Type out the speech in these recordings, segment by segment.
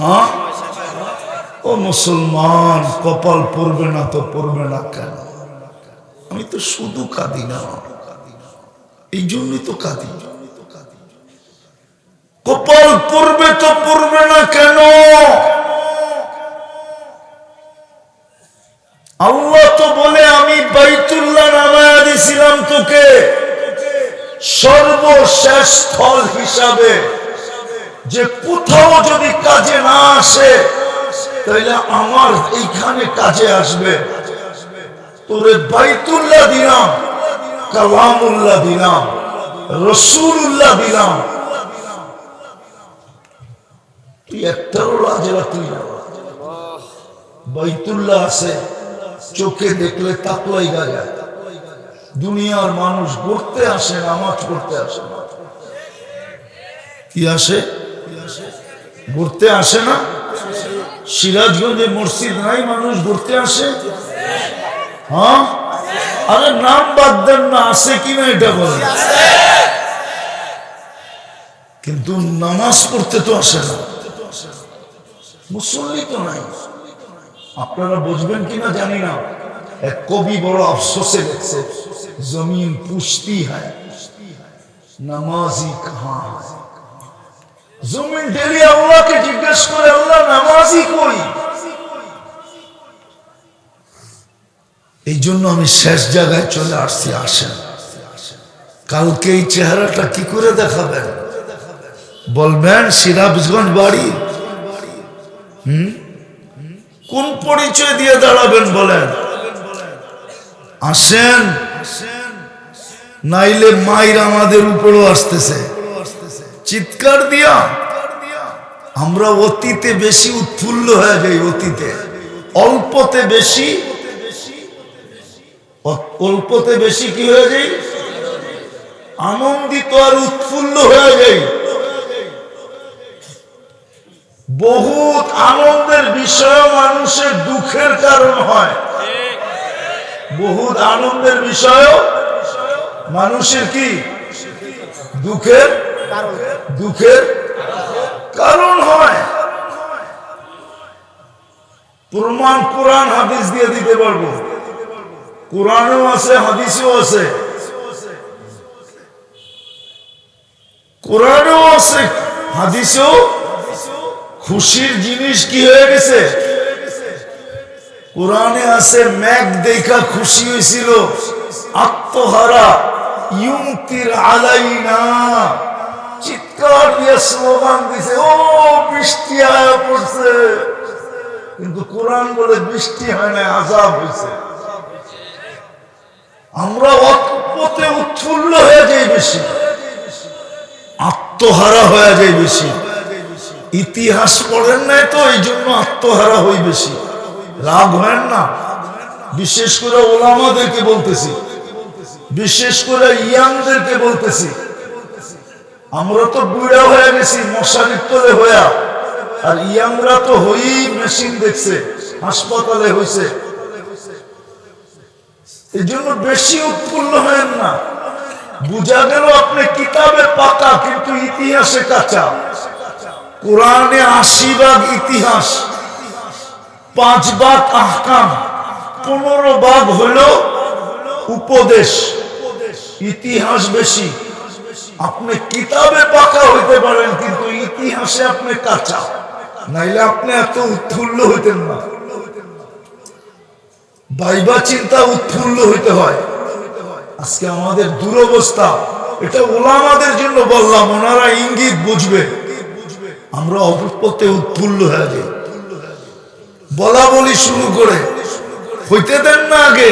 হ্যাঁ ও মুসলমান, কপাল পড়বে না তো পড়বে না কেন? আমি তো শুধু কাঁদি না, এই জন্যই তো কাঁদি। কপাল পড়বে তো পড়বে না কেন? আল্লাহ তো বলে আমি বাইতুল্লাহ নামায়া দিয়েছিলাম তোকে সর্বশেষ ফল হিসাবে, যে কোথাও যদি কাজে না আসে তাহলে আমার এইখানে কাজে আসবে। তোরে বাইতুল্লাহ দিলাম, কালামুল্লাহ দিলাম, রসুল্লাহ দিলাম, তুই একটাও লাজরা তুই না। বাইতুল্লাহ আছে, চোখে দেখলে তাকলাই গায়ে। দুনিয়ার মানুষ ঘুরতে আসে, নামাজ পড়তে আসে না। কি আসে? ঘুরতে আসে না? সিরাজগঞ্জে মসজিদ নাই, মানুষ ঘুরতে আসে? হ্যাঁ, আরে নাম বাদ দেন না, আছে কিনা এটা বলেন। কিন্তু নামাজ পড়তে তো আসে না, মুসল্লি তো নাই। আপনারা বুঝবেন কিনা জানি না, এক কবি বড় আফসোসে লিখছে, জমিন পুছতি হ্যায় নামাজি কাহাं है। জমিন ডেলি আল্লাহকে জিজ্ঞেস করে, আল্লাহ নামাজি কই? এই জন্য আমি শেষ জায়গায় চলে আসছি। আসেন, কালকে এই চেহারাটা কি করে দেখাবেন? বলবেন সিরাজগঞ্জ বাড়ি? কোন পরিচয় দিয়ে দাঁড়াবেন বলেন? আসেন, নাইলে মাইর আমাদের উপরও আসতেছে চিৎকার দিয়া। আমরা অতীতে বেশি উৎফুল্ল হয়ে যাই, অতীতে অল্পতে বেশি, অল্পতে বেশি কি হয়ে যাই? আনন্দিত আর উৎফুল্ল হয়ে যাই। বহুত আনন্দের বিষয় মানুষের দুঃখের কারণ হয়। বহুত আনন্দের বিষয় মানুষের কি দুঃখের কারণ হয়। প্রমাণ কোরআন হাদিস দিয়ে দিতে পারবো। কোরআনও আছে, হাদিসও আছে। কোরআনও আছে, হাদিসও। খুশির জিনিস কি হয়ে গেছে? কোরআনে আছে, মেঘ দেখা খুশি হয়েছিল আত্মহারা, ইউমতির আলাইনা, চিৎকার দিয়ে স্লোগান দিছে, ও বৃষ্টি আয়া পড়ছে। কিন্তু কোরআন বলে বৃষ্টি হয় না, আযাব হয়েছে। আমরা অল্পতে উৎফুল্ল হয়ে যাই বেশি, আত্মহারা হয়ে যায় বেশি। ইতিহাস পড়েন নাই তো, এই জন্য আত্মহারা হই বেশি। রাগ হয় না। বিশেষ করে ওলামাদেরকে বলতেছি, বিশেষ করে ইয়াংদেরকে বলতেছি। আমরা তো বুড়া হয়ে গেছি মশারির তলে হইয়া, আর ইয়াংরা তো হই মেশিন দেখছে, হাসপাতালে হইছে। এই জন্য বেশি উৎফুল্ল হয় না। বুঝা গেল আপনি কিতাবে পাকা কিন্তু ইতিহাসে কাঁচা। কোরআনে ৮০ ভাগ ইতিহাস, ৫ ভাগ আহকাম, ১৫ ভাগ হইল উপদেশ। ইতিহাস বেশি। আপনি কিতাবে পাকা হইতে পারেন কিন্তু ইতিহাসে আপনি কাঁচা, নাইলে আপনি এত উৎফুল্ল হইতেন না। ভাইবা চিন্তা উৎফুল্ল হইতে হয়। আজকে আমাদের দুরবস্থা, এটা ওলামাদের জন্য বললাম, ওনারা ইঙ্গিত বুঝবে। আমরা অল্পতে উৎফুল্ল হয়ে যাই, বলা বলি শুরু করে হইতে দেন না আগে।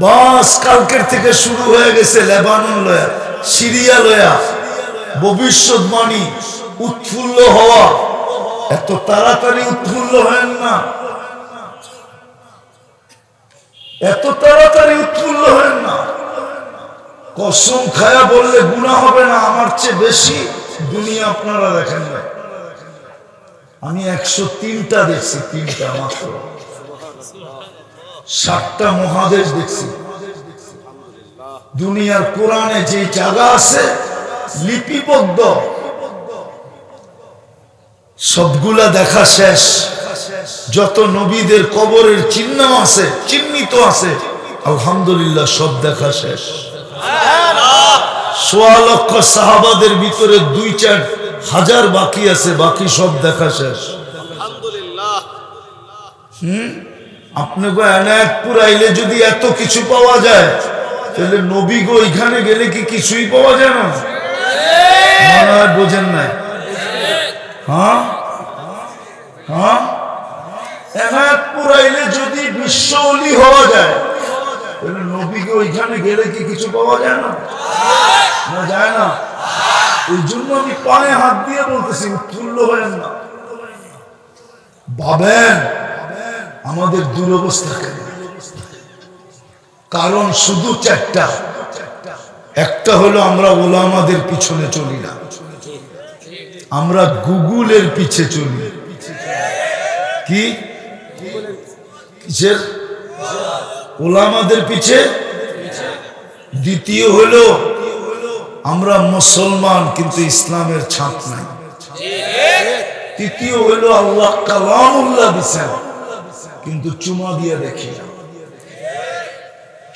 বাস কালকের থেকে শুরু হয়ে গেছে লেবানন লয়া, সিরিয়া লয়া, ভবিষ্যৎবাণী, উৎফুল্ল হওয়া। এত তাড়াতাড়ি উৎফুল্ল হয় না, এত তাড়াতাড়ি উৎফুল্ল হয় না। কসম খায়া বললে গুনাহ হবে না, আমার চেয়ে বেশি দুনিয়া আপনারা দেখেন না। আমি 103টা দেখছি, 3টা মাত্র। 7টা মহাদেশ দেখছি। দুনিয়ার কোরআনে যে জায়গা আছে লিপিবদ্ধ, সবগুলা দেখা শেষ। যত নবীদের কবরের চিহ্ন আছে, চিহ্নিত আছে, আলহামদুলিল্লাহ সব দেখা শেষ। ১৬ লক্ষ সাহাবাদের ভিতরে ২-৪ হাজার বাকি আছে, বাকি সব দেখা শেষ। আপনি এনায়তপুর আইলে যদি এত কিছু পাওয়া যায়, তাহলে নবী গো এখানে গেলে কি কিছুই পাওয়া যায় না? মনে হয় বোঝেন নাই। হ্যাঁ হ্যাঁ, এনায়তপুর আইলে যদি বিশ্ব ওলি হওয়া যায়, তাহলে নবী গো ওইখানে গেলে কি কিছু পাওয়া যায় না? না, যায় না। এই জন্য আমি পায়ে হাত দিয়ে বলতেছি, উৎফুল্ল হয়েন না। ভাবেন আমাদের দুরবস্থা কেন? কারণ শুধু চারটা। একটা হলো আমরা ওলামাদের পিছনে চলি না, আমরা গুগলের পিছে চলি। কি কিসের? ওলামাদের পিছে। দ্বিতীয় হলো আমরা মুসলমান কিন্তু ইসলামের ছাপ নাই। তৃতীয় হলো আল্লাহ কালামুল্লাহ দিছেন কিন্তু চুমা দিয়ে দেখি না।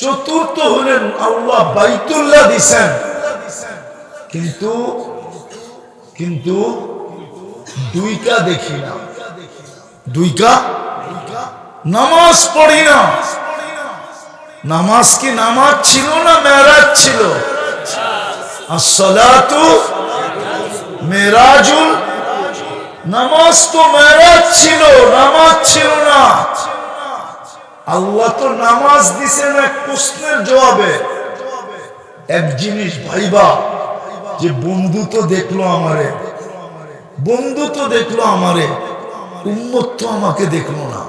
চতুর্থ হলেন আল্লাহ বাইতুল্লাহ দিছেন কিন্তু কিন্তু দুইটা দেখি না। দুইটা নামাজ পড়ি না। নামাজ কি নামাজ ছিল না মেরাজ ছিল? আসসালাতু মেরাজুল। নামাজ তো মেরাজ ছিল, নামাজ ছিল না। আল্লাহ তো নামাজ দিছেন এক প্রশ্নের জবাবে। এক জিনিস ভাইবা, যে বন্ধু তো দেখলো আমারে, বন্ধু তো দেখলো আমারে, উম্মত তো আমাকে দেখলো না।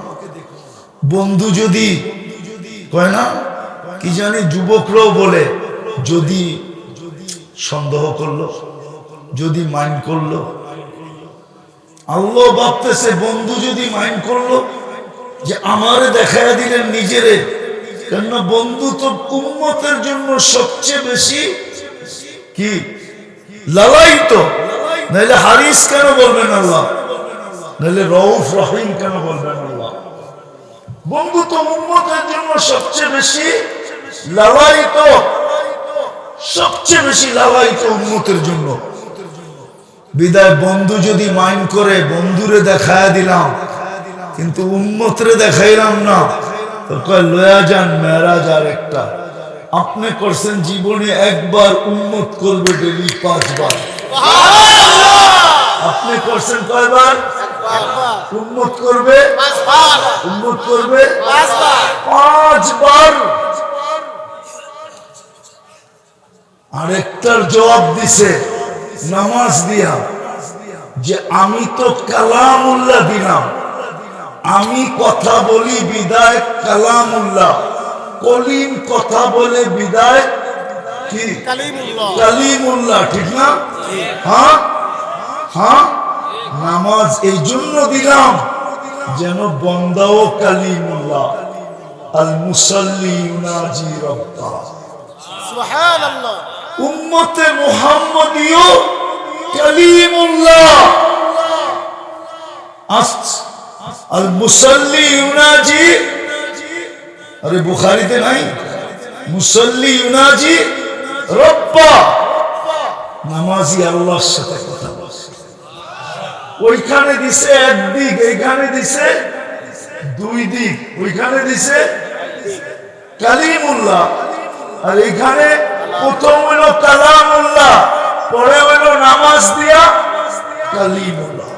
বন্ধু যদি কয় না কি জানি, যুবকরাও বলে, যদি সন্দেহ করলো, যদি মাইন্ড করলো। আল্লাহ ভাবতেছে বন্ধু যদি মাইন্ড করলো যে আমারে দেখায় দিলেন নিজেরে, কেন বন্ধু তো উম্মতের জন্য সবচেয়ে বেশি কি লালায়িত। নাহলে হারিস কেন বলবেন আল্লাহ? নাহলে রউফ রহিম কেন বলবেন আল্লাহ? বন্ধু তো উম্মতের জন্য সবচেয়ে বেশি লালায়িত, সবচেয়ে বেশি লালায়িত উম্মতের জন্য। বিদায় বন্ধু যদি মাইন্ড করে, বন্ধুরে দেখায় দিলাম কিন্তু উম্মতরে দেখাইলাম না, তো কয় লয়া যান মেরাজ। আর একটা আপনি করছেন জীবনে একবার, উম্মত করবে ডেলি 5 বার। আপনি করছেন কয়বার? উম্মত করবে 5 বার। উম্মত করবে 5 বার। আরেকটার জবাব দিছে নামাজ দিয়া, যে আমি তো কালামুল্লাহ দিলাম, আমি কথা বলি বিদায় কালামুল্লাহ, কলিম কথা বলে বিদায় কি কালিমুল্লাহ। ঠিক না? হ্যাঁ হ্যাঁ, নামাজ এই জন্য দিলাম যেন বন্দাও কালিমুল্লাহ। আল মুসাল্লি ইউনাজি রাব্বা। সুবহানাল্লাহ। উম্মতে মুহাম্মদীয় কালিমুল্লাহ। আল মুসাল্লি ইউনাজি, আরে বুখারীতে নাই? মুসাল্লি ইউনাজি রাব্বা। নামাজি আল্লাহর সাথে কথা বলে। ওইখানে দিছে একদিক, এইখানে দিছে 2 দিক। ওইখানে দিছে কালিমুল্লাহ, আর এইখানে প্রথম হইল কালামুল্লাহ, পরে হইল নামাজ দিয়া কালিমুল্লাহ।